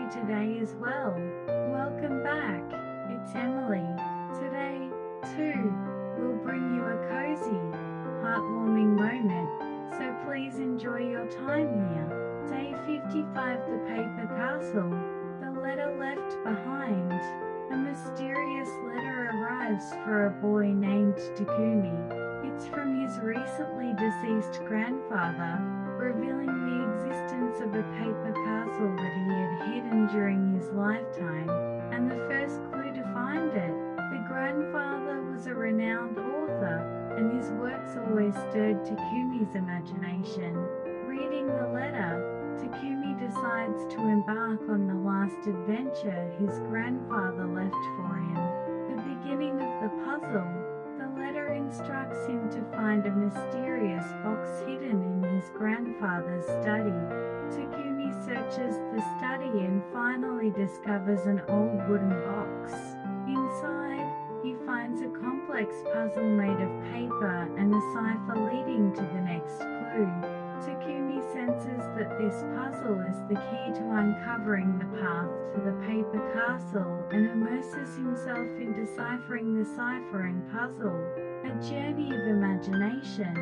you today as well. Welcome back. It's Emily. Today, too, will bring you a cozy, heartwarming moment, so please enjoy your time here. Day 55, The Paper Castle. The letter left behind. A mysterious letter arrives for a boy named Takumi. It's from his recently deceased grandfather, revealing the existence of a paper castle that he had hidden during his lifetime, and the first clue to find it. The grandfather was a renowned author, and his works always stirred Takumi's imagination. Reading the letter, Takumi decides to embark on the last adventure his grandfather left for him. The beginning of the puzzle. The letter instructs him to find a mysterious box hidden in his grandfather's study. Takumi searches the study and finally discovers an old wooden box. Inside, he finds a complex puzzle made of paper and a cipher leading to the next clue. Takumi senses that this puzzle is the key to uncovering the path to the paper castle and immerses himself in deciphering the cipher and puzzle. A journey of imagination.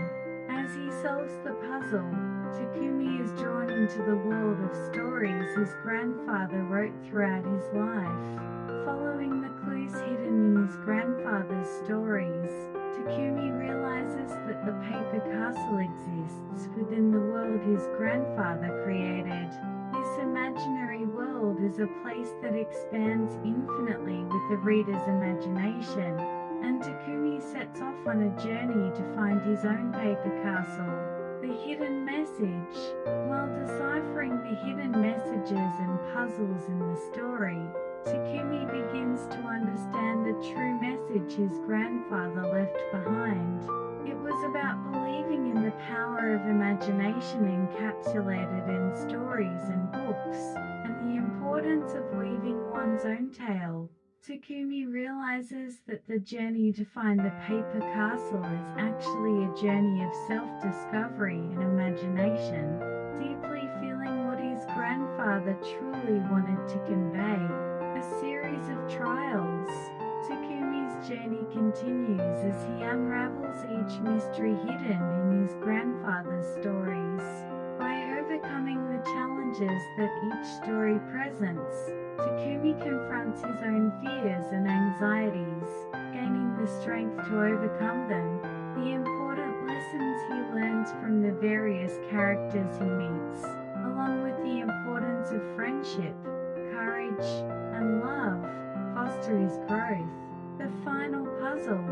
As he solves the puzzle, Takumi is drawn into the world of stories his grandfather wrote throughout his life. Following the clues hidden in his grandfather's stories, Takumi realizes that the paper castle exists within the world his grandfather created. This imaginary world is a place that expands infinitely with the reader's imagination, and Takumi sets off on a journey to find his own paper castle. The hidden message. While deciphering the hidden messages and puzzles in the story, Takumi begins to understand the true message his grandfather left behind. It was about believing in the power of imagination encapsulated in stories and books, and the importance of weaving one's own tale. Takumi realizes that the journey to find the paper castle is actually a journey of self-discovery and imagination, deeply feeling what his grandfather truly wanted to convey. A series of trials. Takumi's journey continues as he unravels each mystery hidden in his grandfather's stories. By overcoming the challenges that each story presents, Takumi confronts his own fears and anxieties, gaining the strength to overcome them. The important lessons he learns from the various characters he meets, along with the importance of friendship, courage, and love, foster his growth. The final puzzle.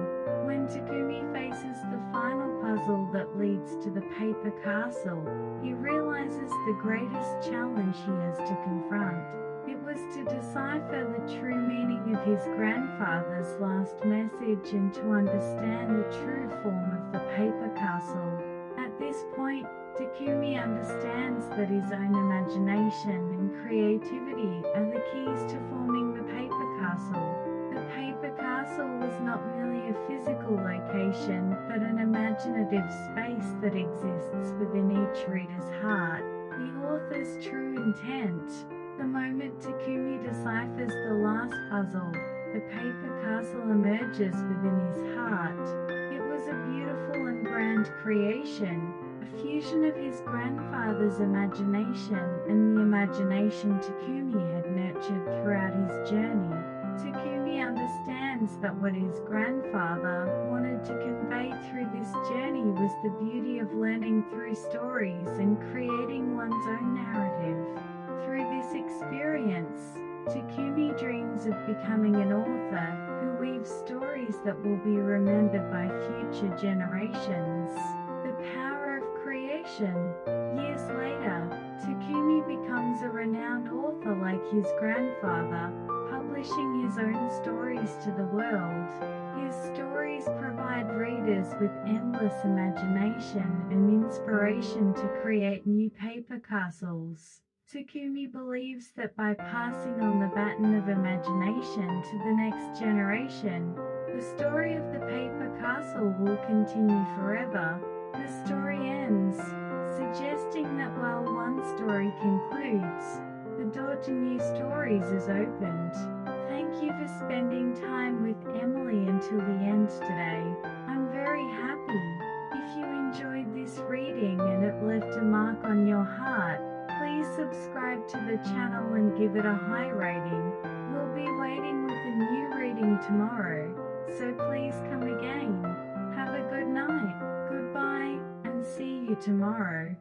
When Takumi faces the final puzzle that leads to the paper castle, he realizes the greatest challenge he has to confront. It was to decipher the true meaning of his grandfather's last message and to understand the true form of the paper castle. At this point, Takumi understands that his own imagination and creativity are the keys to forming the paper castle. The paper castle was not merely a physical location, but an imaginative space that exists within each reader's heart. The author's true intent. The moment Takumi deciphers the last puzzle, the paper castle emerges within his heart. It was a beautiful and grand creation, a fusion of his grandfather's imagination and the imagination Takumi had nurtured throughout his journey. Takumi understands that what his grandfather wanted to convey through this journey was the beauty of learning through stories and creating one's own narrative. Through this experience, Takumi dreams of becoming an author who weaves stories that will be remembered by future generations. The power of creation. Years later, Takumi becomes a renowned author like his grandfather, publishing his own stories to the world. His stories provide readers with endless imagination and inspiration to create new paper castles. Takumi believes that by passing on the baton of imagination to the next generation, the story of the paper castle will continue forever. The story ends, suggesting that while one story concludes, the door to new stories is opened. Thank you for spending time with Emily until the end today. I'm very happy. If you enjoyed this reading and it left a mark on your heart, please subscribe to the channel and give it a high rating. We'll be waiting with a new reading tomorrow, so please come again. Have a good night, goodbye, and see you tomorrow.